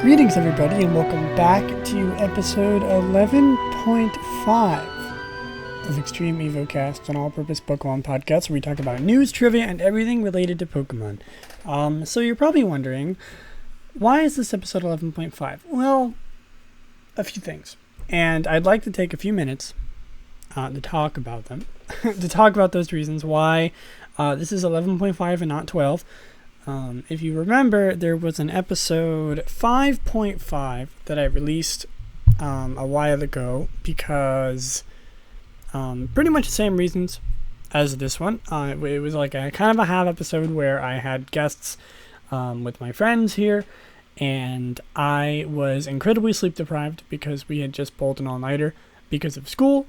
Greetings, everybody, and welcome back to episode 11.5 of Extreme Evocast, an all-purpose Pokemon podcast where we talk about news, trivia, and everything related to Pokemon. So you're probably wondering, why is this episode 11.5? Well, a few things. And I'd like to take a few minutes to talk about them, to talk about those reasons why this is 11.5 and not 12. If you remember, there was an episode 5.5 that I released a while ago because pretty much the same reasons as this one. It was like a kind of a half episode where I had guests with my friends here, and I was incredibly sleep deprived because we had just pulled an all-nighter because of school,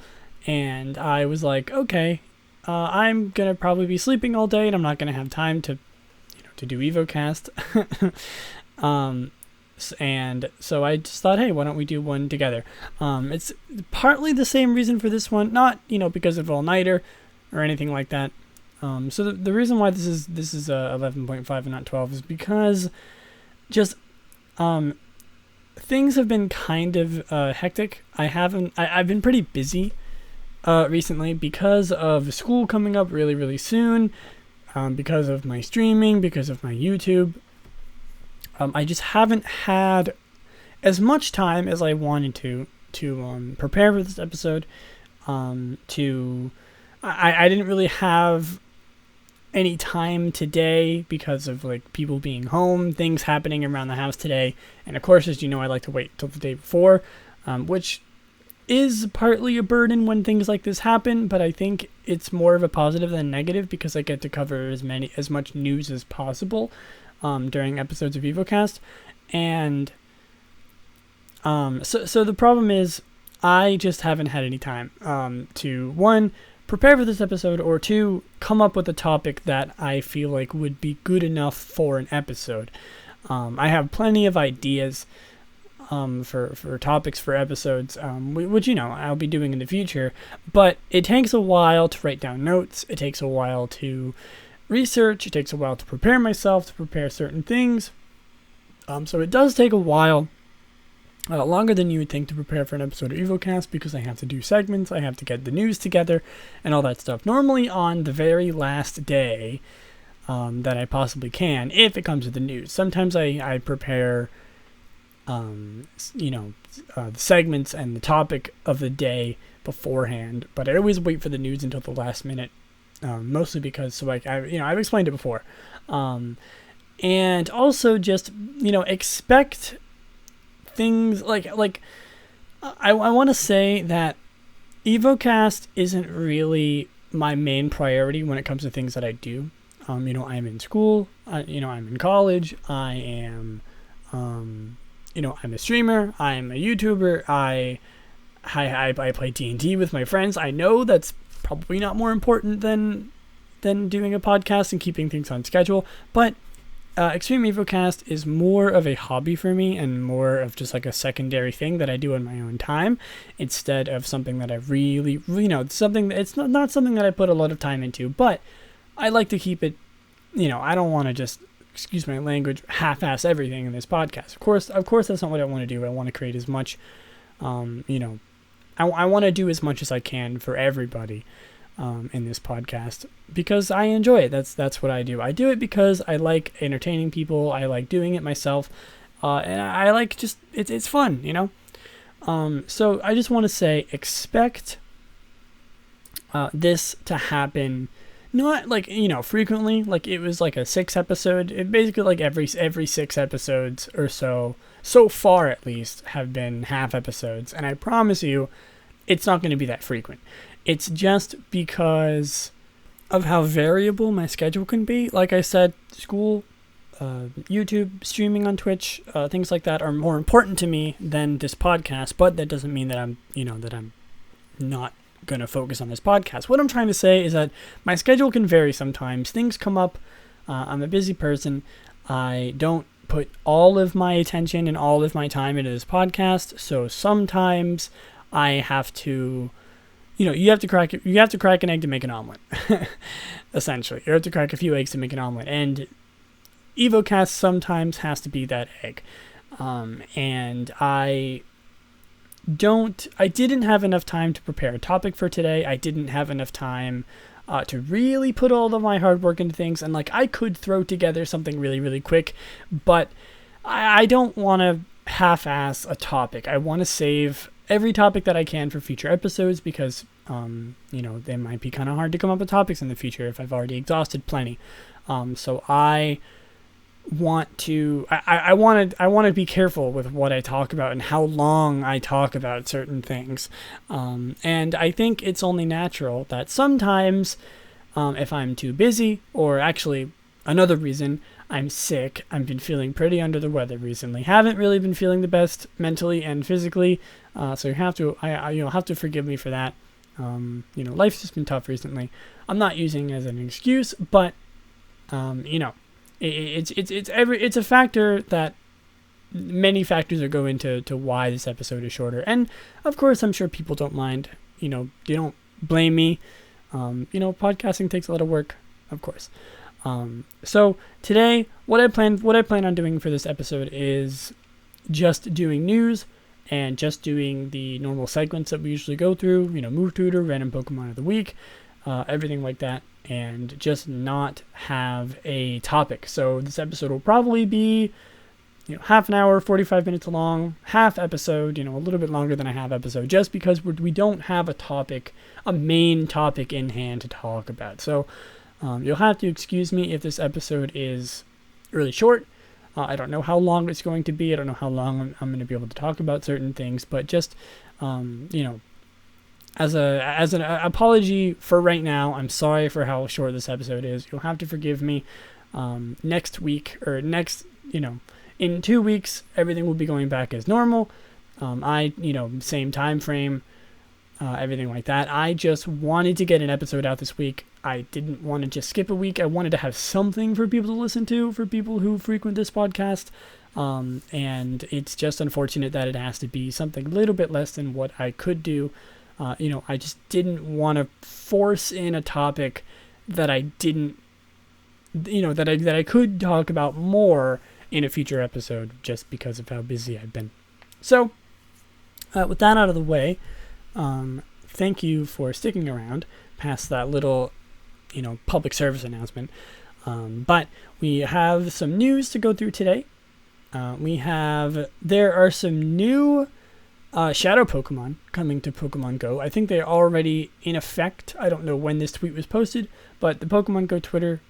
and I was like, okay, I'm going to probably be sleeping all day and I'm not going to have time to do Evocast. And so I just thought, hey, why don't we do one together? It's partly the same reason for this one, not, because of all-nighter or anything like that. So the reason why this is 11.5 and not 12 is because just things have been kind of hectic. I've been pretty busy recently because of school coming up really, really soon. Because of my streaming, because of my YouTube. I just haven't had as much time as I wanted to prepare for this episode. I didn't really have any time today because of people being home, things happening around the house today. And of course, as you know, I like to wait till the day before, which is partly a burden when things like this happen, but I think it's more of a positive than negative because I get to cover as much news as possible during episodes of Evocast. And so the problem is I just haven't had any time to, one, prepare for this episode, or two, come up with a topic that I feel like would be good enough for an episode. I have plenty of ideas for topics for episodes, which I'll be doing in the future, but it takes a while to write down notes, it takes a while to research, it takes a while to prepare myself to prepare certain things, so it does take a while, longer than you would think, to prepare for an episode of Evocast, because I have to do segments, I have to get the news together, and all that stuff, normally on the very last day that I possibly can, if it comes to the news. Sometimes I prepare the segments and the topic of the day beforehand, but I always wait for the news until the last minute, mostly because, I've explained it before, and also just, expect things I want to say that Evocast isn't really my main priority when it comes to things that I do. I'm in school, I'm in college, I am, I'm a streamer, I'm a YouTuber, I play didnt with my friends. I know that's probably not more important than doing a podcast and keeping things on schedule, but Extreme Evocast is more of a hobby for me and more of just a secondary thing that I do in my own time, instead of something that I really, it's not something that I put a lot of time into, but I like to keep it, I don't want to just, excuse my language, half-ass everything in this podcast. Of course, that's not what I want to do. I want to create as much, I want to do as much as I can for everybody in this podcast, because I enjoy it. That's what I do. I do it because I like entertaining people. I like doing it myself, and I like just, it's fun, So I just want to say, expect this to happen. Not frequently, it was a 6 episode. It basically every 6 episodes or so far at least, have been half episodes. And I promise you, it's not going to be that frequent. It's just because of how variable my schedule can be. Like I said, school, YouTube, streaming on Twitch, things like that are more important to me than this podcast. But that doesn't mean that I'm not going to focus on this podcast. What I'm trying to say is that my schedule can vary sometimes. Things come up. I'm a busy person. I don't put all of my attention and all of my time into this podcast. So sometimes I have to, you have to crack an egg to make an omelet. Essentially, you have to crack a few eggs to make an omelet, and Evocast sometimes has to be that egg. And I didn't have enough time to prepare a topic for today. I didn't have enough time to really put all of my hard work into things. And like, I could throw together something really, really quick, but I don't want to half-ass a topic. I want to save every topic that I can for future episodes because, they might be kind of hard to come up with topics in the future if I've already exhausted plenty. So I want to I want to be careful with what I talk about and how long I talk about certain things, and I think it's only natural that sometimes if I'm too busy, or actually another reason, I'm sick. I've been feeling pretty under the weather recently. Haven't really been feeling the best mentally and physically, so you have to forgive me for that. Life's just been tough recently. I'm not using it as an excuse, but it's a factor that many factors are go into why this episode is shorter. And of course, I'm sure people don't mind. They don't blame me. Podcasting takes a lot of work, of course. So today, what I plan on doing for this episode is just doing news and just doing the normal segments that we usually go through. Move tutor, random Pokemon of the week, everything like that. And just not have a topic. So this episode will probably be, half an hour, 45 minutes long, half episode, a little bit longer than a half episode, just because we don't have a main topic in hand to talk about. So you'll have to excuse me if this episode is really short. I don't know how long it's going to be. I don't know how long I'm going to be able to talk about certain things, but just, as an apology for right now, I'm sorry for how short this episode is. You'll have to forgive me. Next week, or in 2 weeks, everything will be going back as normal. Same time frame, everything like that. I just wanted to get an episode out this week. I didn't want to just skip a week. I wanted to have something for people to listen to, for people who frequent this podcast. And it's just unfortunate that it has to be something a little bit less than what I could do. I just didn't want to force in a topic that I didn't, that I could talk about more in a future episode just because of how busy I've been. So, with that out of the way, thank you for sticking around past that little, public service announcement. But we have some news to go through today. There are some new Shadow Pokemon coming to Pokemon Go. I think they're already in effect. I don't know when this tweet was posted, but the Pokemon Go Twitter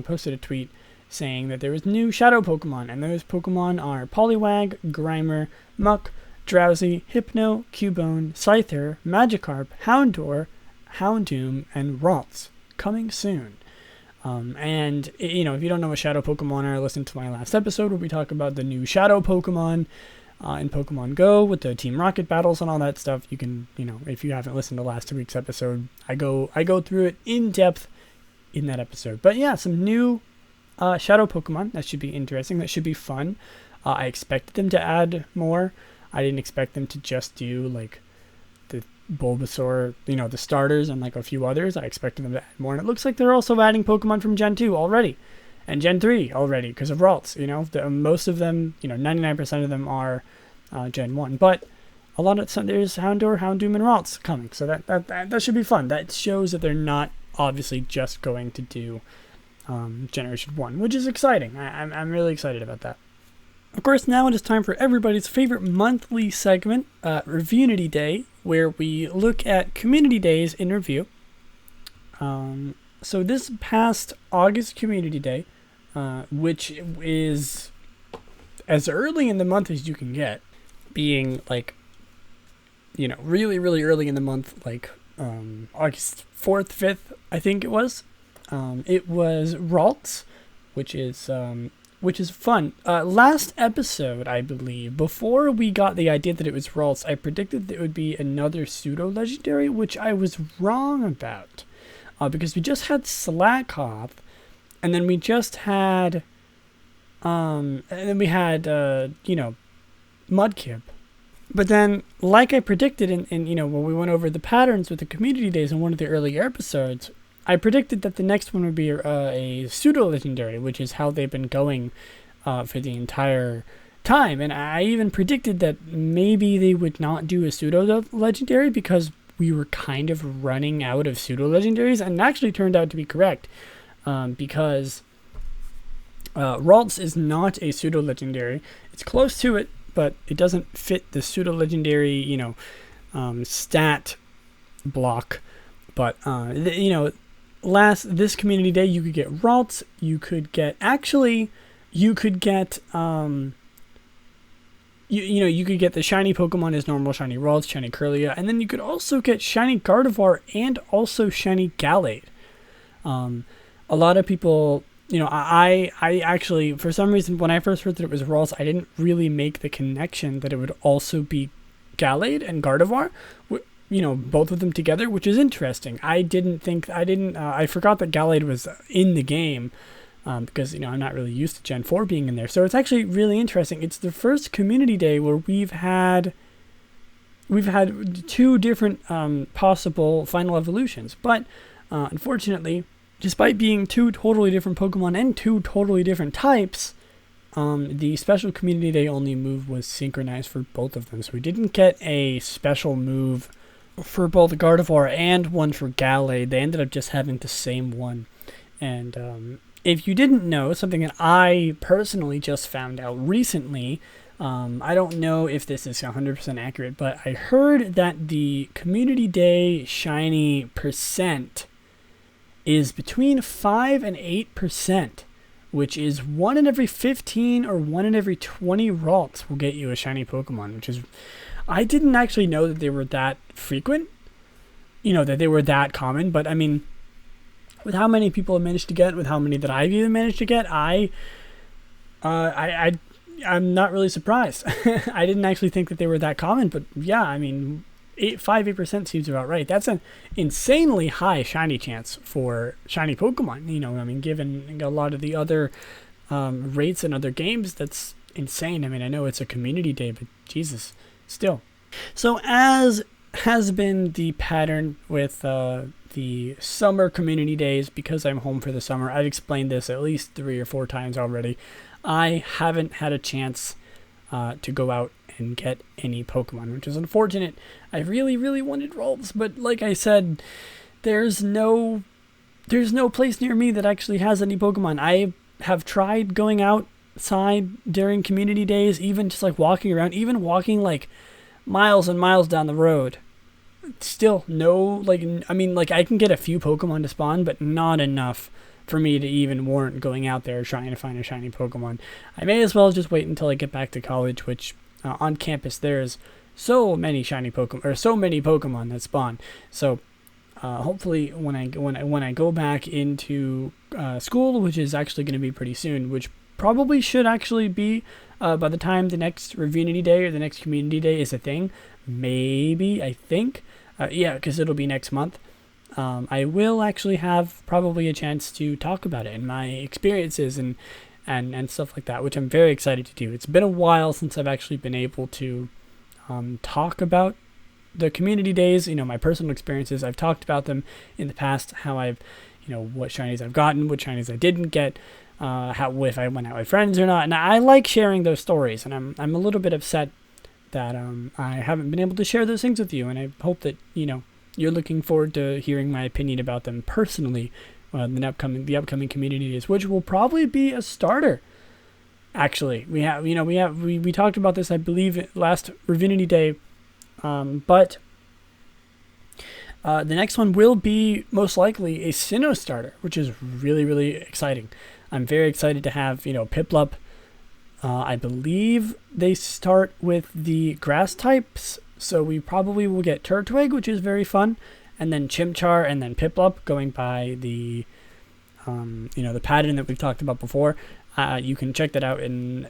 posted a tweet saying that there was new Shadow Pokemon, and those Pokemon are Poliwag, Grimer, Muck, Drowsy, Hypno, Cubone, Scyther, Magikarp, Houndour, Houndoom, and Ralts, coming soon. And if you don't know what Shadow Pokemon are, listen to my last episode where we talk about the new Shadow Pokemon in Pokemon Go with the Team Rocket battles and all that stuff. You can, if you haven't listened to last week's episode, I go through it in depth in that episode. But yeah, some new Shadow Pokemon. That should be interesting. That should be fun. I expected them to add more. I didn't expect them to just do like the Bulbasaur, the starters and like a few others. I expected them to add more. And it looks like they're also adding Pokemon from Gen 2 already. And Gen 3 already because of Ralts. Most of them, 99% of them are Gen 1. But a lot of there's Houndour, Houndoom, and Ralts coming. So that should be fun. That shows that they're not obviously just going to do Generation 1, which is exciting. I'm really excited about that. Of course, now it is time for everybody's favorite monthly segment, Reviewnity Day, where we look at community days in review. So this past August Community Day, which is as early in the month as you can get, being like, really, really early in the month, like August 4th, 5th, I think it was. It was Ralts, which is fun. Last episode, I believe, before we got the idea that it was Ralts, I predicted that it would be another pseudo-legendary, which I was wrong about. Because we just had Slackoth, and then we just had, Mudkip. But then, like I predicted in when we went over the patterns with the community days in one of the earlier episodes, I predicted that the next one would be a pseudo-legendary, which is how they've been going for the entire time, and I even predicted that maybe they would not do a pseudo legendary because we were kind of running out of pseudo legendaries, and it actually turned out to be correct, because Ralts is not a pseudo legendary. It's close to it, but it doesn't fit the pseudo legendary, stat block. But this community day, you could get Ralts. You could get you could get the shiny Pokemon as normal, shiny Ralts, shiny Kirlia, and then you could also get shiny Gardevoir and also shiny Gallade. A lot of people, I actually, for some reason, when I first heard that it was Ralts, I didn't really make the connection that it would also be Gallade and Gardevoir, both of them together, which is interesting. I forgot that Gallade was in the game, because, I'm not really used to Gen 4 being in there. So it's actually really interesting. It's the first community day where we've had 2 different possible final evolutions. But unfortunately, despite being 2 totally different Pokemon and 2 totally different types, the special community day only move was synchronized for both of them. So we didn't get a special move for both Gardevoir and one for Gallade. They ended up just having the same one. And if you didn't know, something that I personally just found out recently, I don't know if this is 100% accurate, but I heard that the community day shiny percent is between 5 and 8%, which is 1 in every 15 or 1 in every 20 Ralts will get you a shiny Pokemon, which is, I didn't actually know that they were that frequent, that they were that common, but I mean, with how many people have managed to get, with how many that I've even managed to get, I'm not really surprised. I didn't actually think that they were that common, but yeah, I mean, 8% seems about right. That's an insanely high shiny chance for shiny Pokemon. Given a lot of the other rates in other games, that's insane. I mean, I know it's a community day, but Jesus, still. So as has been the pattern with the summer community days, because I'm home for the summer, I've explained this at least 3 or 4 times already. I haven't had a chance to go out and get any Pokemon, which is unfortunate. I really, really wanted Ralts, but like I said, there's no place near me that actually has any Pokemon. I have tried going outside during community days, even just like walking around, even walking like miles and miles down the road. Still no, I can get a few Pokemon to spawn, but not enough for me to even warrant going out there trying to find a shiny Pokemon. I may as well just wait until I get back to college, which on campus there's so many shiny Pokemon, or so many Pokemon that spawn. So hopefully when I go back into school, which is actually going to be pretty soon, which probably should actually be by the time the next Reunity Day or the next Community Day is a thing. Maybe, I think. Because it'll be next month. I will actually have probably a chance to talk about it and my experiences and stuff like that, which I'm very excited to do. It's been a while since I've actually been able to talk about the community days, my personal experiences. I've talked about them in the past, how I've, what shinies I've gotten, what shinies I didn't get, if I went out with friends or not. And I like sharing those stories, and I'm a little bit upset that I haven't been able to share those things with you, and I hope that you're looking forward to hearing my opinion about them personally the upcoming community days, which will probably be a starter. Actually, we talked about this, I believe, last Reunity Day, but the next one will be most likely a Sinnoh starter, which is really, really exciting. I'm very excited to have Piplup. I believe they start with the grass types, so we probably will get Turtwig, which is very fun, and then Chimchar, and then Piplup, going by the the pattern that we've talked about before. You can check that out in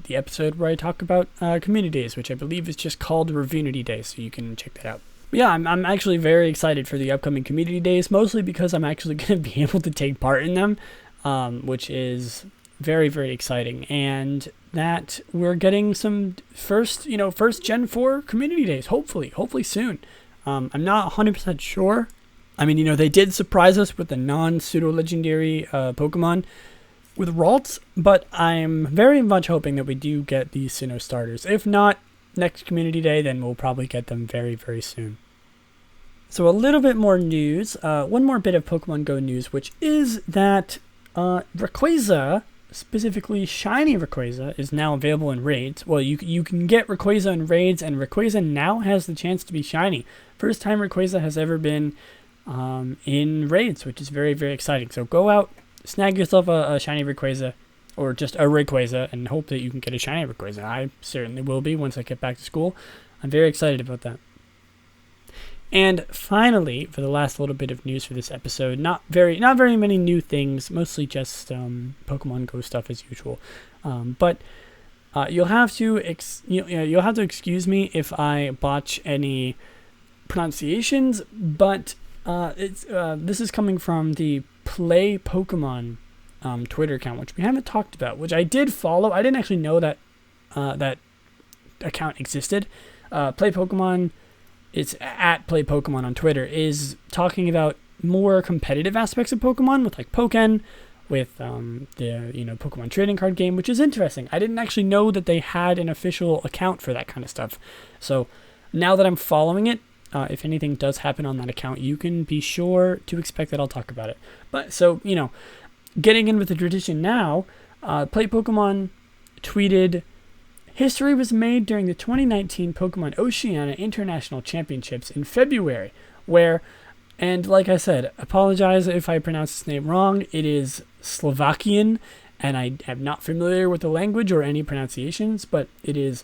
the episode where I talk about community days, which I believe is just called Reunity Day, so you can check that out. But yeah, I'm actually very excited for the upcoming community days, mostly because I'm actually going to be able to take part in them, which is very, very exciting, and that we're getting some first Gen 4 community days, hopefully soon. I'm not 100% sure. I mean, they did surprise us with the non-pseudo legendary Pokemon with Ralts, but I'm very much hoping that we do get these Sinnoh starters. If not next Community Day, then we'll probably get them very, very soon. So a little bit more news, one more bit of Pokemon Go news, which is that Rayquaza, specifically Shiny Rayquaza, is now available in raids. Well, you can get Rayquaza in raids, and Rayquaza now has the chance to be shiny. First time Rayquaza has ever been in raids, which is very, very exciting. So go out, snag yourself a shiny Rayquaza, or just a Rayquaza, and hope that you can get a shiny Rayquaza. I certainly will be once I get back to school. I'm very excited about that. And finally, for the last little bit of news for this episode, not very many new things, mostly just Pokemon Go stuff as usual. But you'll have to excuse me if I botch any pronunciations. But this is coming from the Play Pokemon Twitter account, which we haven't talked about, which I did follow. I didn't actually know that that account existed. Play Pokemon. It's at Play Pokemon on Twitter, is talking about more competitive aspects of Pokemon with like Pokken, with the Pokemon trading card game, which is interesting. I didn't actually know that they had an official account for that kind of stuff. So now that I'm following it, if anything does happen on that account, you can be sure to expect that I'll talk about it. But so, getting in with the tradition now, Play Pokemon tweeted, "History was made during the 2019 Pokemon Oceania International Championships in February, where," and like I said, apologize if I pronounce this name wrong, it is Slovakian, and I am not familiar with the language or any pronunciations, but it is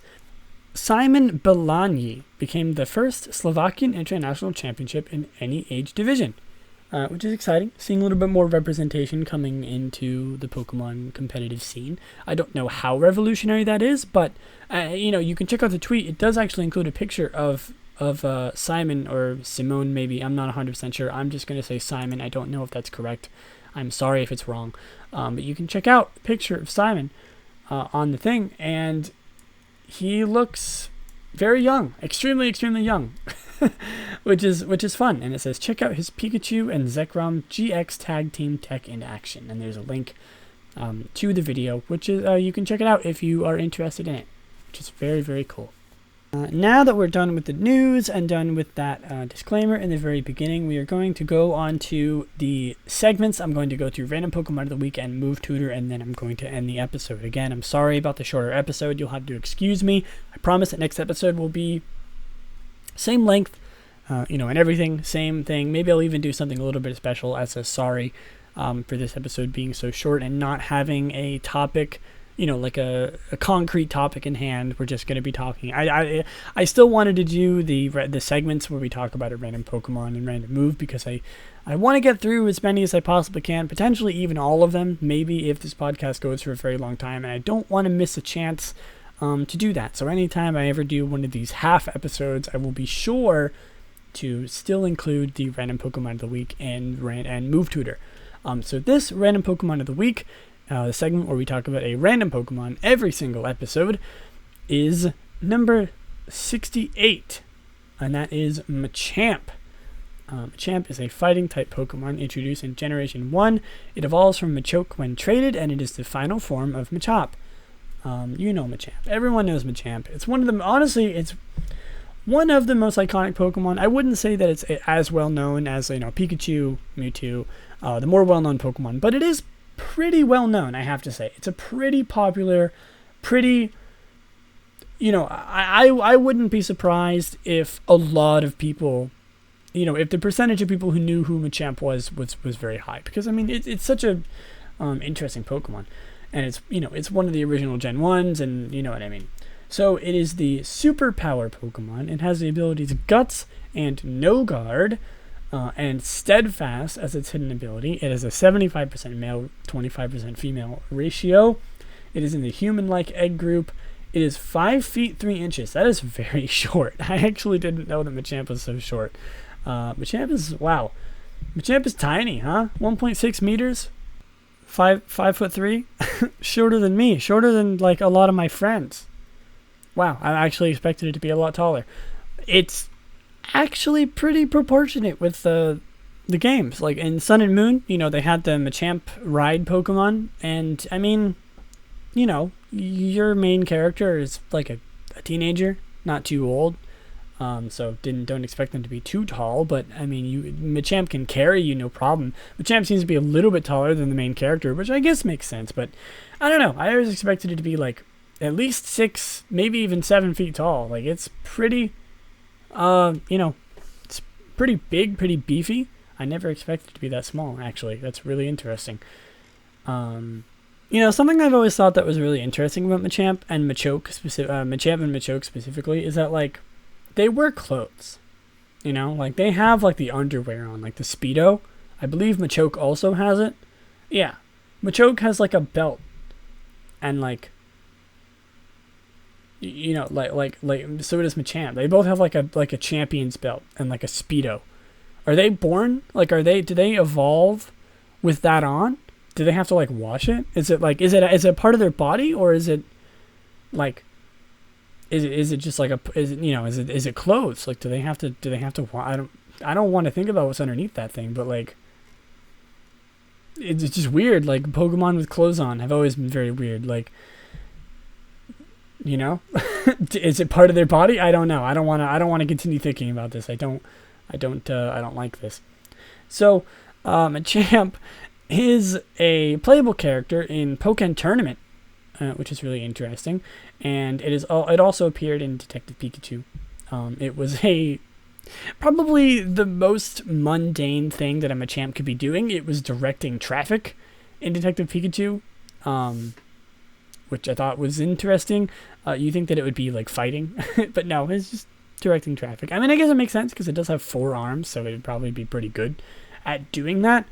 Simon Belanyi became the first Slovakian International Championship in any age division. Which is exciting, seeing a little bit more representation coming into the Pokemon competitive scene. I don't know how revolutionary that is, but you can check out the tweet. It does actually include a picture of Simon, or Simone maybe. I'm not 100% sure. I'm just going to say Simon. I don't know if that's correct. I'm sorry if it's wrong. But you can check out a picture of Simon on the thing, and he looks very young, extremely, extremely young. which is fun, and it says check out his Pikachu and Zekrom GX Tag Team Tech in action, and there's a link to the video, which is you can check it out if you are interested in it, which is very, very cool. Now that we're done with the news and done with that disclaimer in the very beginning, we are going to go on to the segments. I'm going to go through Random Pokemon of the Week and Move Tutor, and then I'm going to end the episode. Again, I'm sorry about the shorter episode. You'll have to excuse me. I promise that next episode will be same length, and everything, same thing. Maybe I'll even do something a little bit special as a sorry for this episode being so short and not having a topic, like a concrete topic in hand. We're just going to be talking. I still wanted to do the segments where we talk about a random Pokemon and random move, because I want to get through as many as I possibly can, potentially even all of them, maybe if this podcast goes for a very long time, and I don't want to miss a chance to do that. So anytime I ever do one of these half episodes, I will be sure to still include the Random Pokemon of the Week and Move Tutor. So this Random Pokemon of the Week, the segment where we talk about a random Pokemon every single episode, is number 68, and that is Machamp. Machamp is a fighting type Pokemon introduced in Generation 1. It evolves from Machoke when traded, and it is the final form of Machamp. Machamp. Everyone knows Machamp. It's one of the, honestly, it's one of the most iconic Pokemon. I wouldn't say that it's as well known as, Pikachu, Mewtwo, the more well-known Pokemon, but it is pretty well known, I have to say. It's a pretty popular, I wouldn't be surprised if a lot of people, if the percentage of people who knew who Machamp was very high, because it's such a interesting Pokemon. And it's one of the original Gen 1s, and you know what I mean. So it is the superpower Pokemon. It has the abilities Guts and No Guard, and Steadfast as its hidden ability. It has a 75% male, 25% female ratio. It is in the human-like egg group. It is 5 feet 3 inches. That is very short. I actually didn't know that Machamp was so short. Machamp is tiny, huh? 1.6 meters. 5'3", shorter than me, shorter than like a lot of my friends. Wow, I actually expected it to be a lot taller. It's actually pretty proportionate with the the games. Like in Sun and Moon, they had the Machamp ride Pokemon, and I mean, your main character is like a teenager, not too old. So don't expect them to be too tall, but I mean, Machamp can carry you no problem. Machamp seems to be a little bit taller than the main character, which I guess makes sense, but I don't know. I always expected it to be like at least 6, maybe even 7 feet tall. Like it's pretty, it's pretty big, pretty beefy. I never expected it to be that small, actually. That's really interesting. Something I've always thought that was really interesting about Machamp and Machoke specifically is that, like, they wear clothes. Like, they have, like, the underwear on, like the Speedo. I believe Machoke also has it. Yeah. Machoke has, like, a belt. And, like, so does Machamp. They both have, like a champion's belt and, like, a Speedo. Are they born? Like, do they evolve with that on? Do they have to, like, wash it? Is it part of their body, or is it, like, is it just like is it clothes? Like, do they have to I don't want to think about what's underneath that thing, but, like, it's just weird. Like, Pokemon with clothes on have always been very weird. Like, is it part of their body? I don't know. I don't want to continue thinking about this. I don't like this. So, Machamp is a playable character in Pokken Tournament, which is really interesting, and it also appeared in Detective Pikachu. It was probably the most mundane thing that a Machamp could be doing. It was directing traffic in Detective Pikachu, which I thought was interesting. You think that it would be like fighting, but no, it's just directing traffic. I mean, I guess it makes sense because it does have 4 arms, so it would probably be pretty good at doing that.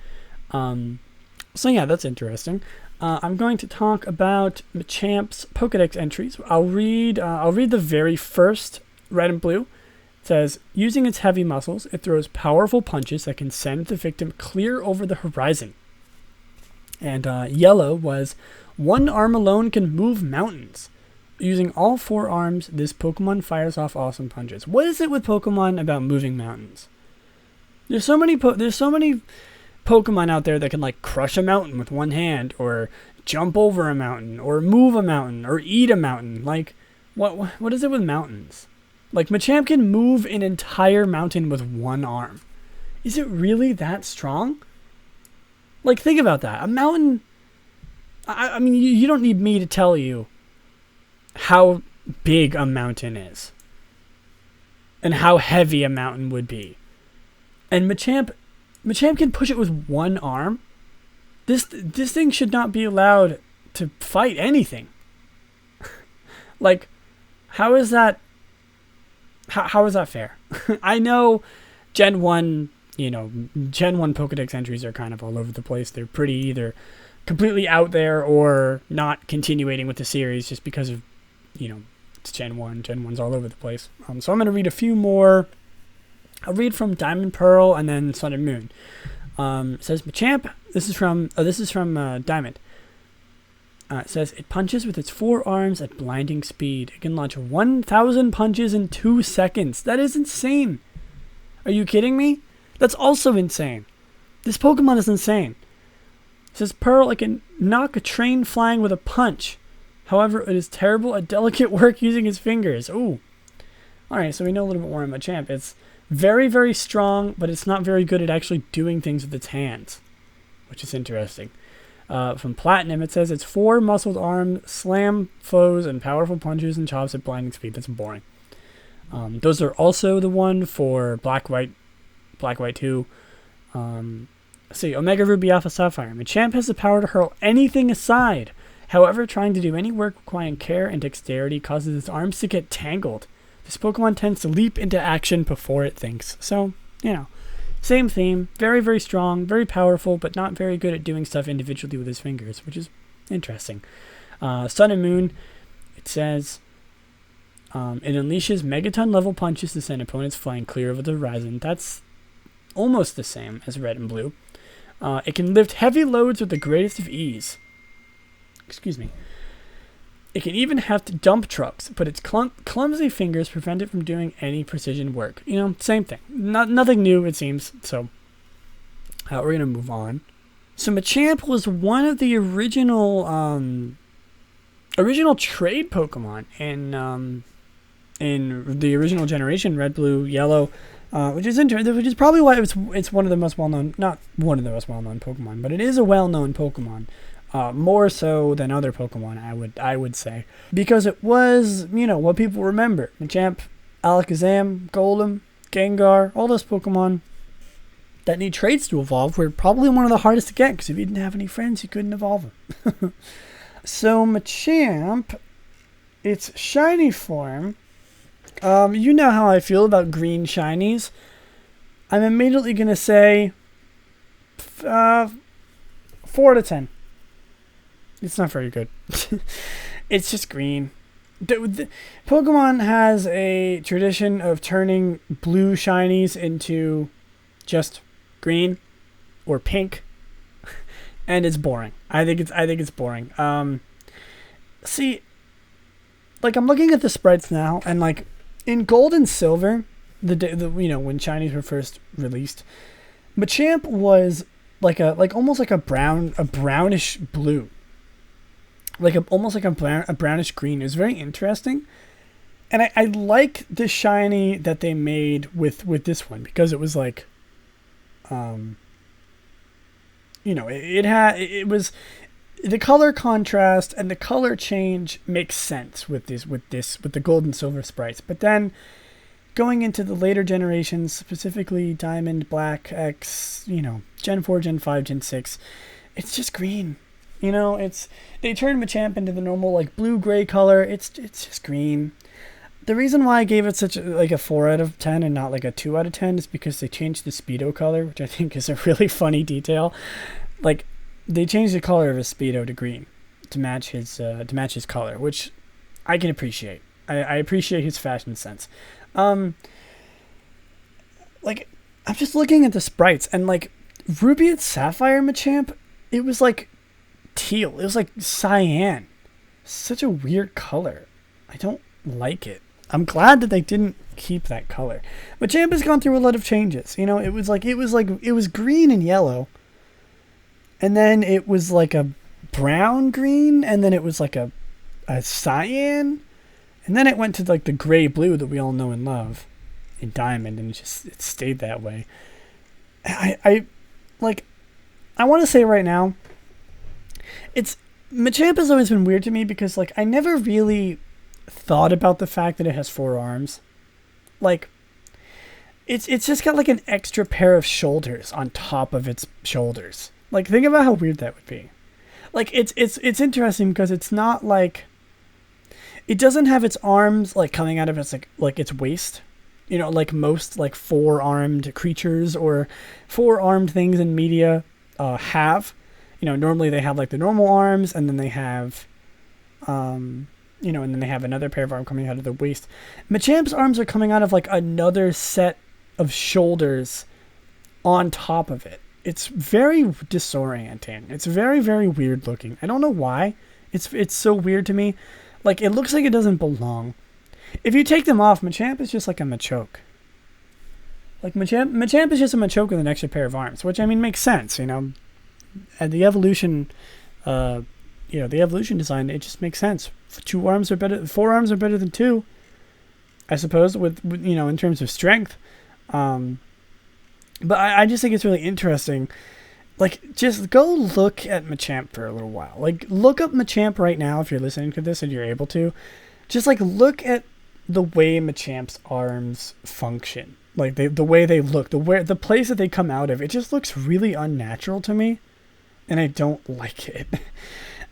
So yeah, that's interesting. I'm going to talk about Machamp's Pokedex entries. I'll read the very first, red and blue. It says, using its heavy muscles, it throws powerful punches that can send the victim clear over the horizon. And yellow was, one arm alone can move mountains. Using all 4 arms, this Pokemon fires off awesome punches. What is it with Pokemon about moving mountains? There's so many Pokemon out there that can, like, crush a mountain with one hand, or jump over a mountain, or move a mountain, or eat a mountain. Like, what is it with mountains? Like, Machamp can move an entire mountain with one arm. Is it really that strong? Like, think about that. A mountain... I mean, you don't need me to tell you how big a mountain is. And how heavy a mountain would be. And Machamp can push it with one arm. This thing should not be allowed to fight anything. Like, how is that... How is that fair? I know Gen 1 Pokedex entries are kind of all over the place. They're pretty either completely out there or not continuing with the series just because of, it's Gen 1. Gen 1's all over the place. So I'm going to read a few more. I'll read from Diamond Pearl and then Sun and Moon. It says, Machamp, this is from Diamond. It says, it punches with its 4 arms at blinding speed. It can launch 1,000 punches in 2 seconds. That is insane. Are you kidding me? That's also insane. This Pokemon is insane. It says, Pearl, it can knock a train flying with a punch. However, it is terrible at delicate work using its fingers. Ooh. Alright, so we know a little bit more about Machamp. It's very, very strong, but it's not very good at actually doing things with its hands, which is interesting. From Platinum, it says it's 4 muscled arms, slam foes, and powerful punches and chops at blinding speed. That's boring. Those are also the one for Black White 2. Let's see, Omega Ruby Alpha Sapphire. Machamp has the power to hurl anything aside. However, trying to do any work requiring care and dexterity causes its arms to get tangled. This Pokemon tends to leap into action before it thinks. So, same theme. Very, very strong, very powerful, but not very good at doing stuff individually with his fingers, which is interesting. Sun and Moon, it says, it unleashes Megaton-level punches to send opponents flying clear over the horizon. That's almost the same as Red and Blue. It can lift heavy loads with the greatest of ease. Excuse me. It can even have to dump trucks, but its clumsy fingers prevent it from doing any precision work. Same thing. Nothing new, it seems. So, We're going to move on. So Machamp was one of the original trade Pokemon in the original generation, Red, Blue, Yellow, which is probably why it's one of the most well-known, not one of the most well-known Pokemon, but it is a well-known Pokemon, more so than other Pokemon, I would say, because it was, what people remember. Machamp, Alakazam, Golem, Gengar, all those Pokemon that need traits to evolve were probably one of the hardest to get, because if you didn't have any friends, you couldn't evolve them. So Machamp, its shiny form, you know how I feel about green shinies. I'm immediately going to say 4 out of 10. It's not very good. It's just green. Pokemon has a tradition of turning blue shinies into just green or pink, and it's boring. I think it's boring. See, like, I'm looking at the sprites now, and like in Gold and Silver, when shinies were first released, Machamp was almost like a brownish blue, almost like a brownish green. It was very interesting, and I like the shiny that they made with this one, because it was like, it was the color contrast and the color change makes sense with the Gold and Silver sprites. But then going into the later generations, specifically Diamond, Black, X, Gen 4, Gen 5, Gen 6, it's just green. They turned Machamp into the normal like blue-gray color. It's just green. The reason why I gave it such a 4 out of 10 and not like a 2 out of 10 is because they changed the Speedo color, which I think is a really funny detail. Like, they changed the color of his Speedo to green to match his color, which I can appreciate. I appreciate his fashion sense. I'm just looking at the sprites, and like Ruby and Sapphire Machamp, it was like teal. It was like cyan. Such a weird color. I don't like it. I'm glad that they didn't keep that color. Machamp has gone through a lot of changes. It was green and yellow, and then it was like a brown green, and then it was like a cyan, and then it went to like the gray blue that we all know and love in Diamond, and it stayed that way. I want to say right now, Machamp has always been weird to me, because like I never really thought about the fact that it has 4 arms. Like, it's just got like an extra pair of shoulders on top of its shoulders. Like, think about how weird that would be. Like, it's interesting because it's not like, it doesn't have its arms like coming out of its like its waist, like most like 4-armed creatures or 4-armed things in media have. Normally they have like the normal arms, and then they have and then they have another pair of arms coming out of the waist. Machamp's arms are coming out of like another set of shoulders on top of it. It's very disorienting. It's very, very weird looking. I don't know why. It's so weird to me. Like, it looks like it doesn't belong. If you take them off, Machamp is just like a Machoke. Like, Machamp is just a Machoke with an extra pair of arms, which, I mean, makes sense, And the evolution, the evolution design, it just makes sense. 4 arms are better than 2, I suppose, with in terms of strength. But I just think it's really interesting. Like, just go look at Machamp for a little while. Like, look up Machamp right now if you're listening to this and you're able to. Just, like, look at the way Machamp's arms function. Like, the way they look, the place that they come out of. It just looks really unnatural to me, and I don't like it.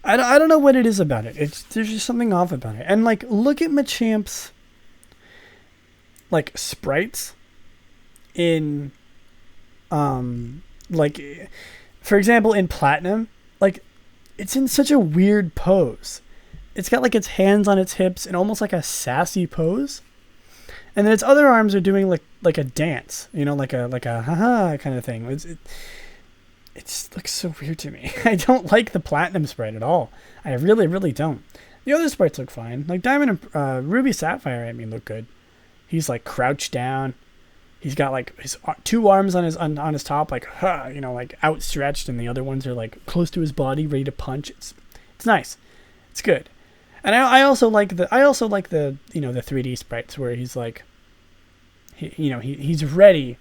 I don't know what it is about it. There's just something off about it. And, like, look at Machamp's, like, sprites in, like, for example, in Platinum, like, it's in such a weird pose. It's got, like, its hands on its hips in almost like a sassy pose. And then its other arms are doing, like a dance, like a haha kind of thing. It just looks so weird to me. I don't like the Platinum sprite at all. I really, really don't. The other sprites look fine. Like Diamond and Ruby Sapphire, I mean, look good. He's like crouched down. he's got like his two arms on his top, like like outstretched, and the other ones are like close to his body, ready to punch. It's nice. It's good. And I also like the 3D sprites where he's like he's ready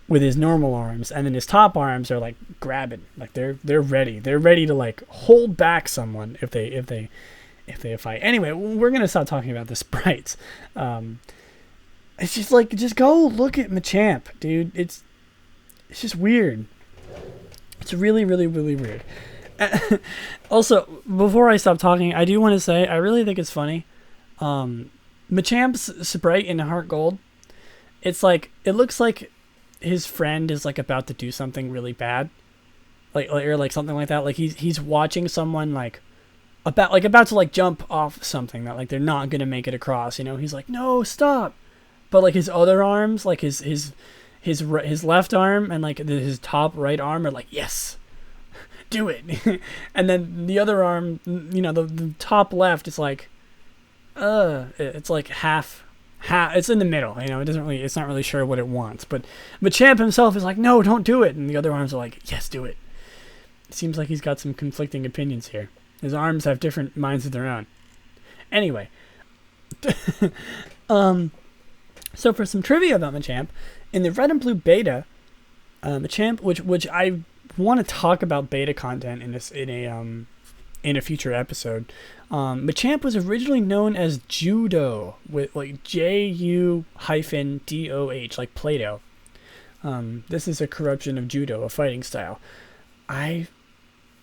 with his normal arms, and then his top arms are like grabbing, like they're ready to like hold back someone if they fight. Anyway, we're gonna stop talking about the sprites. It's just like, just go look at Machamp, dude. It's just weird. It's really, really, really weird. Also, before I stop talking, I do want to say I really think it's funny. Machamp's sprite in Heart Gold, it's like, it looks like his friend is like about to do something really bad, or something like that. Like he's watching someone about to like jump off something that like they're not gonna make it across. He's like, no, stop. But like his other arms, like his left arm and like his top right arm are like, yes, do it. And then the other arm, the top left is like, it's like half. It's in the middle, it's not really sure what it wants. But Machamp himself is like, no, don't do it. And the other arms are like, yes, do it. It seems like he's got some conflicting opinions here. His arms have different minds of their own. Anyway. So for some trivia about Machamp, in the Red and Blue beta, Machamp, which I want to talk about beta content in a future episode. Machamp was originally known as Judo, with like JU-DOH, like Play-Doh. This is a corruption of Judo, a fighting style. I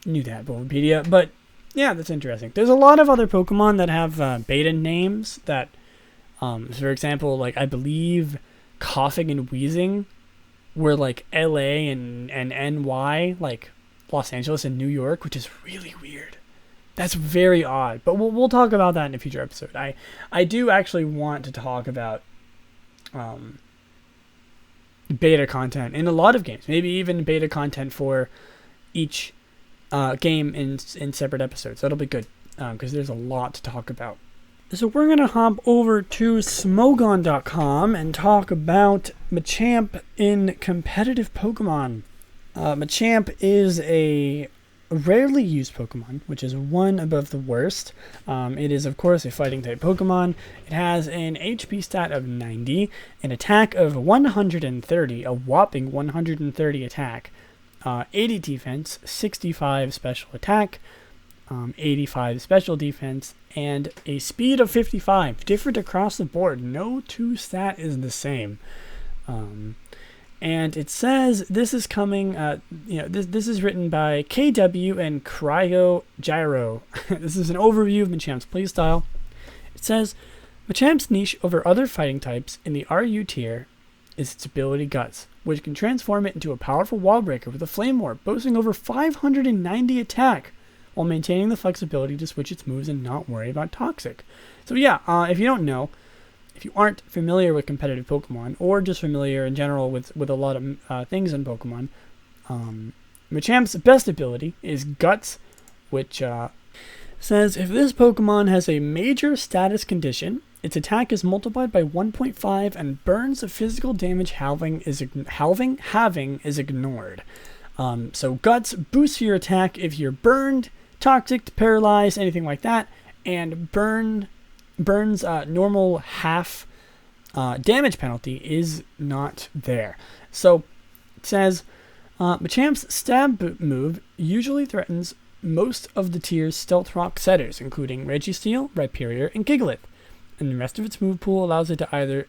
knew that, Bulbapedia, but yeah, that's interesting. There's a lot of other Pokemon that have beta names that, for example, like I believe Coughing and Wheezing were like LA and NY, like Los Angeles and New York, which is really weird. That's very odd, but we'll talk about that in a future episode. I do actually want to talk about beta content in a lot of games, maybe even beta content for each game in separate episodes. That'll be good, because there's a lot to talk about. So we're going to hop over to Smogon.com and talk about Machamp in competitive Pokemon. Machamp is a rarely used Pokemon, which is one above the worst. It is, of course, a fighting type Pokemon. It has an HP stat of 90, an attack of 130, a whopping 130 attack, 80 defense, 65 special attack, 85 special defense, and a speed of 55. Different across the board. No two stat is the same. And it says this is coming, this is written by KW and Cryo Gyro. This is an overview of Machamp's playstyle. It says, Machamp's niche over other fighting types in the RU tier is its ability Guts, which can transform it into a powerful wall breaker with a Flame Orb, boasting over 590 attack, while maintaining the flexibility to switch its moves and not worry about Toxic. So yeah, if you don't know, if you aren't familiar with competitive Pokemon, or just familiar in general with a lot of things in Pokemon, Machamp's best ability is Guts, which says if this Pokemon has a major status condition, its attack is multiplied by 1.5 and burns of physical damage having is ignored. So Guts boosts your attack if you're burned, toxic, paralyzed, anything like that, and burns normal half damage penalty is not there. So it says Machamp's stab move usually threatens most of the tier's Stealth Rock setters, including Registeel, Rhyperior, and Gigalith, and the rest of its move pool allows it to either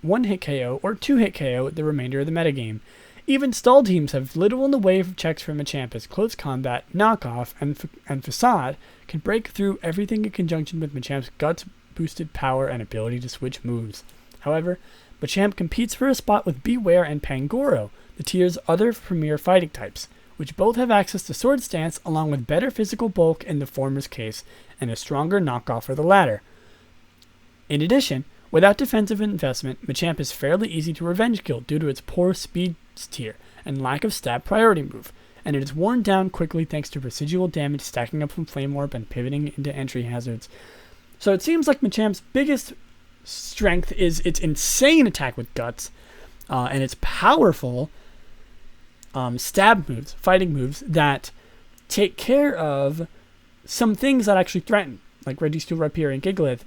one-hit KO or two-hit KO the remainder of the metagame. Even stall teams have little in the way of checks from Machamp, as Close Combat, Knockoff, and Facade can break through everything in conjunction with Machamp's Guts boosted power and ability to switch moves. However, Machamp competes for a spot with Beware and Pangoro, the tier's other premier fighting types, which both have access to Sword Stance along with better physical bulk in the former's case and a stronger knockoff for the latter. In addition, without defensive investment, Machamp is fairly easy to revenge kill due to its poor speed tier and lack of stat priority move, and it is worn down quickly thanks to residual damage stacking up from Flame Orb and pivoting into entry hazards. So it seems like Machamp's biggest strength is its insane attack with Guts, and it's powerful stab moves, fighting moves that take care of some things that actually threaten, like Registeel, Rhyperior, and Gigalith.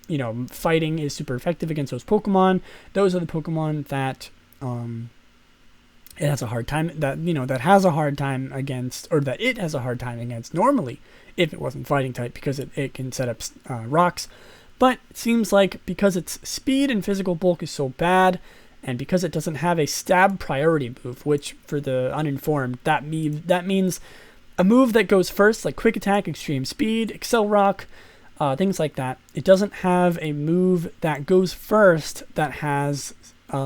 You know, fighting is super effective against those Pokemon. Those are the Pokemon that it has a hard time, that has a hard time against, or that it has a hard time against normally if it wasn't fighting type, because it can set up rocks. But it seems like because its speed and physical bulk is so bad, and because it doesn't have a stab priority move, which for the uninformed, that means a move that goes first, like Quick Attack, Extreme Speed, Excel Rock, things like that. It doesn't have a move that goes first that has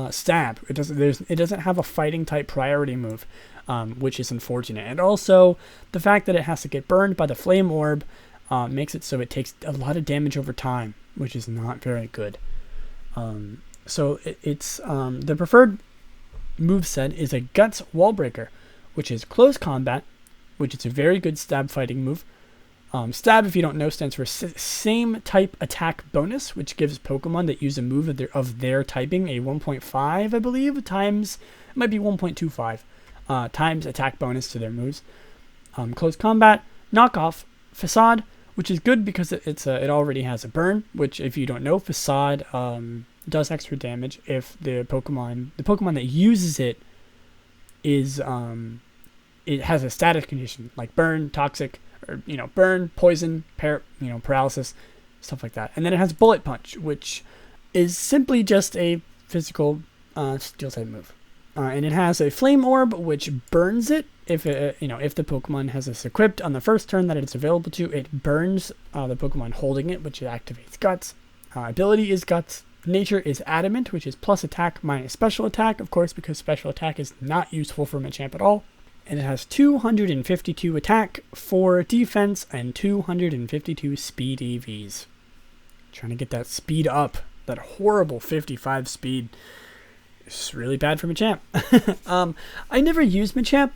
stab. It doesn't have a fighting type priority move, which is unfortunate. And also the fact that it has to get burned by the Flame Orb makes it so it takes a lot of damage over time, which is not very good. So it's the preferred moveset is a Guts Wall Breaker, which is close combat, which is a very good stab fighting move. Stab, if you don't know, stands for same type attack bonus, which gives Pokemon that use a move of their typing a 1.5, I believe, times, it might be 1.25, times attack bonus to their moves. Close combat, knockoff, Facade, which is good because it already has a burn, which, if you don't know, Facade does extra damage if the Pokemon that uses it is it has a status condition like burn, toxic, or burn, poison, paralysis, stuff like that. And then it has Bullet Punch, which is simply just a physical steel type move. And it has a Flame Orb, which burns it if if the Pokemon has this equipped on the first turn that it's available to. It burns the Pokemon holding it, which activates Guts. Ability is Guts. Nature is Adamant, which is plus attack minus special attack, of course, because special attack is not useful for Machamp at all. And it has 252 attack, 4 defense, and 252 speed EVs. Trying to get that speed up. That horrible 55 speed. It's really bad for Machamp. I never used Machamp,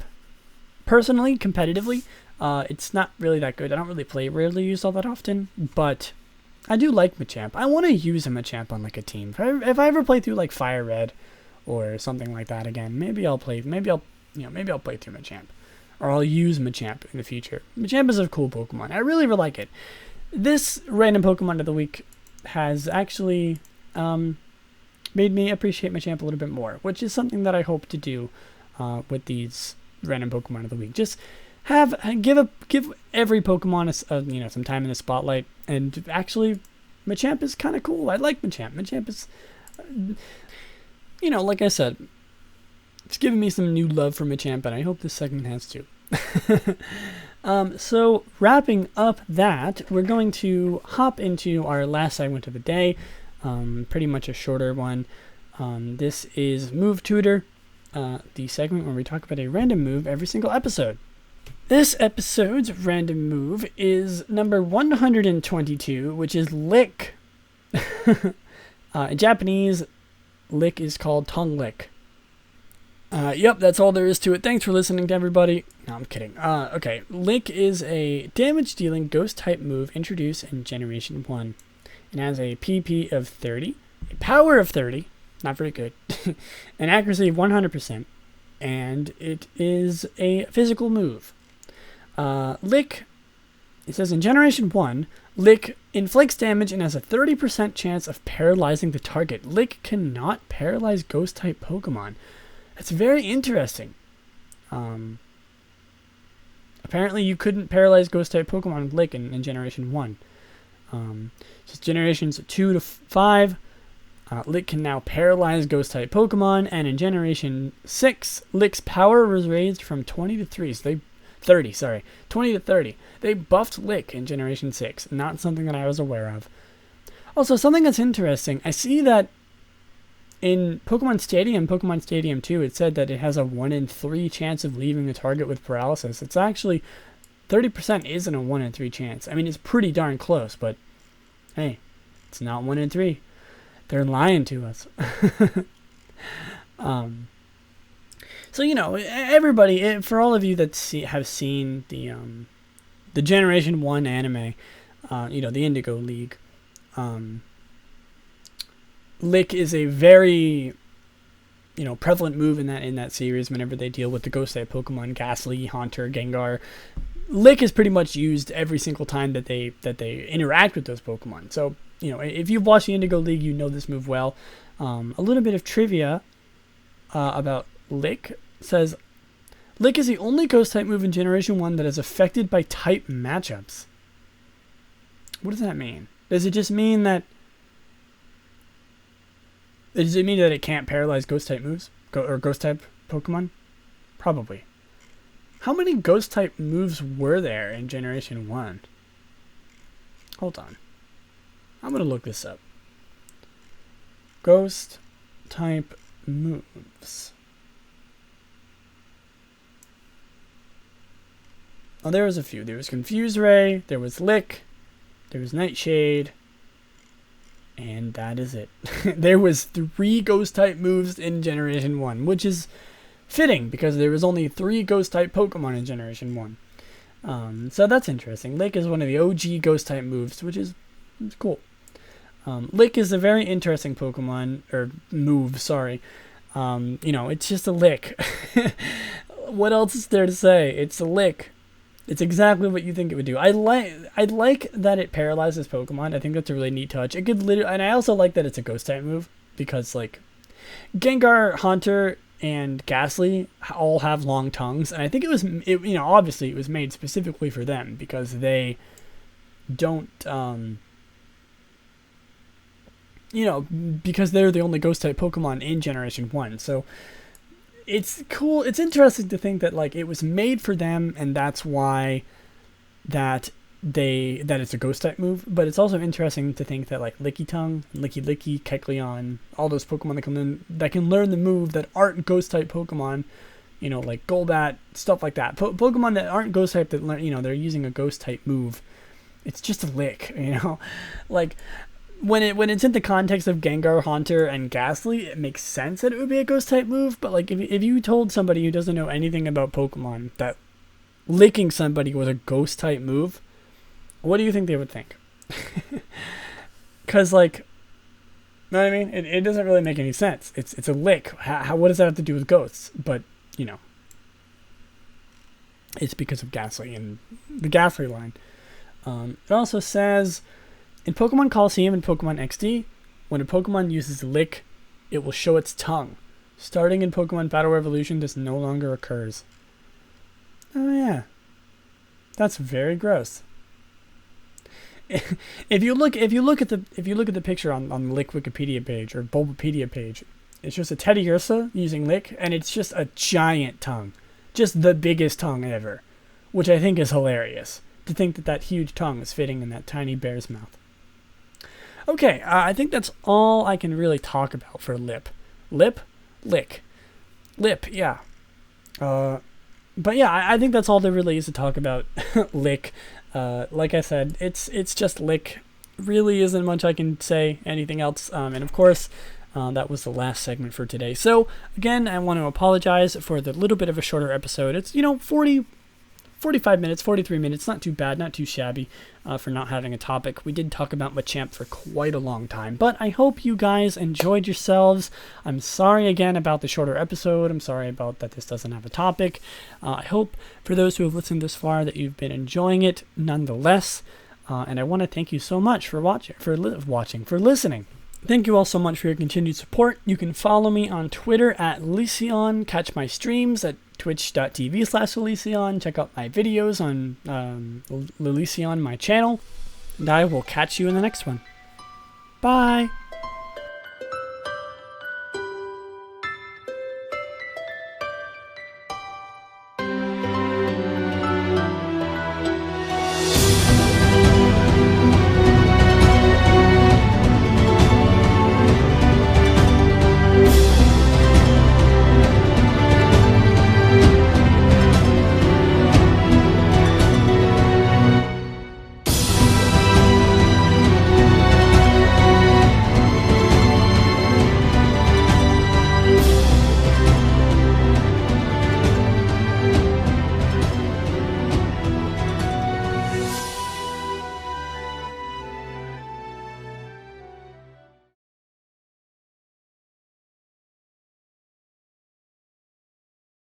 personally, competitively. It's not really that good. I don't really play Rarely Used all that often, but I do like Machamp. I want to use a Machamp on like a team. If I ever play through like Fire Red or something like that again, maybe I'll play through Machamp, or I'll use Machamp in the future. Machamp is a cool Pokemon. I really like it. This random Pokemon of the week has actually made me appreciate Machamp a little bit more, which is something that I hope to do with these random Pokemon of the week. Just give every Pokemon some time in the spotlight. And actually, Machamp is kind of cool. I like Machamp. Machamp is, like I said, it's giving me some new love for Machamp, and I hope this segment has too. So wrapping up that, we're going to hop into our last segment of the day. Pretty much a shorter one. This is Move Tutor, the segment where we talk about a random move every single episode. This episode's random move is number 122, which is Lick. In Japanese, Lick is called Tongue Lick. Yep, that's all there is to it. Thanks for listening to everybody. No, I'm kidding. Okay, Lick is a damage-dealing ghost-type move introduced in Generation 1. It has a PP of 30, a power of 30, not very good, an accuracy of 100%, and it is a physical move. Lick, it says in Generation 1, Lick inflicts damage and has a 30% chance of paralyzing the target. Lick cannot paralyze ghost-type Pokemon. That's very interesting. Apparently you couldn't paralyze ghost-type Pokemon with Lick in Generation 1. Just Generations 2 to 5, Lick can now paralyze ghost-type Pokemon, and in Generation 6, Lick's power was raised from 20 to 20 to 30. They buffed Lick in Generation 6, not something that I was aware of. Also, something that's interesting, I see that in Pokemon Stadium 2, it said that it has a 1 in 3 chance of leaving the target with paralysis. It's actually, 30% isn't a 1 in 3 chance. I mean, it's pretty darn close, but hey, it's not 1 in 3. They're lying to us. So, everybody, for all of you that have seen the Generation 1 anime, the Indigo League, Lick is a very prevalent move in that series whenever they deal with the ghost type Pokemon, Ghastly, Haunter, Gengar. Lick is pretty much used every single time that they interact with those Pokemon. So, if you've watched the Indigo League, you know this move well. A little bit of trivia about Lick says, Lick is the only ghost type move in Generation 1 that is affected by type matchups. What does that mean? Does it just mean that... Does it mean that it can't paralyze ghost type moves? Or ghost type Pokemon? Probably. How many ghost type moves were there in Generation 1? Hold on. I'm going to look this up. Ghost type moves. Oh, there was a few. There was Confuse Ray, there was Lick, there was Nightshade, and that is it. There was 3 ghost type moves in Generation 1, which is fitting because there was only 3 ghost type Pokemon in Generation 1. So that's interesting. Lick is one of the OG ghost type moves, which is cool. Lick is a very interesting Pokemon, or move, sorry. It's just a Lick. What else is there to say? It's a Lick. It's exactly what you think it would do. I like that it paralyzes Pokemon. I think that's a really neat touch. It could literally, and I also like that it's a ghost type move because like Gengar, Haunter, and Ghastly all have long tongues, and I think obviously it was made specifically for them because they don't because they're the only ghost type Pokemon in Generation 1. So it's cool. It's interesting to think that like it was made for them, and that's why that it's a ghost type move. But it's also interesting to think that like Lickitung, Licky, Kecleon, all those Pokemon that can learn the move that aren't ghost type Pokemon, like Golbat, stuff like that. Pokemon that aren't ghost type that learn, they're using a ghost type move. It's just a Lick, like. When it's in the context of Gengar, Haunter, and Ghastly, it makes sense that it would be a ghost type move. But like, if you told somebody who doesn't know anything about Pokemon that licking somebody was a ghost type move, what do you think they would think? Because like, you know what I mean? It doesn't really make any sense. It's a lick. What does that have to do with ghosts? But it's because of Ghastly and the Ghastly line. It also says, in Pokemon Coliseum and Pokemon XD, when a Pokemon uses Lick, it will show its tongue. Starting in Pokemon Battle Revolution, this no longer occurs. Oh yeah, that's very gross. If you look at the picture on the Lick Wikipedia page or Bulbapedia page, it's just a Teddiursa using Lick, and it's just a giant tongue, just the biggest tongue ever, which I think is hilarious to think that huge tongue is fitting in that tiny bear's mouth. Okay, I think that's all I can really talk about for Lick, yeah. But yeah, I think that's all there really is to talk about Lick. Like I said, it's just Lick. Really isn't much I can say anything else. And of course, that was the last segment for today. So again, I want to apologize for the little bit of a shorter episode. It's 45 minutes, 43 minutes, not too bad, not too shabby for not having a topic. We did talk about Machamp for quite a long time, but I hope you guys enjoyed yourselves. I'm sorry again about the shorter episode. I'm sorry about that this doesn't have a topic. I hope for those who have listened this far that you've been enjoying it nonetheless, and I want to thank you so much for listening. Thank you all so much for your continued support. You can follow me on Twitter at Lillieceon, catch my streams at twitch.tv/Lillieceon, check out my videos on Lillieceon, my channel, and I will catch you in the next one. Bye!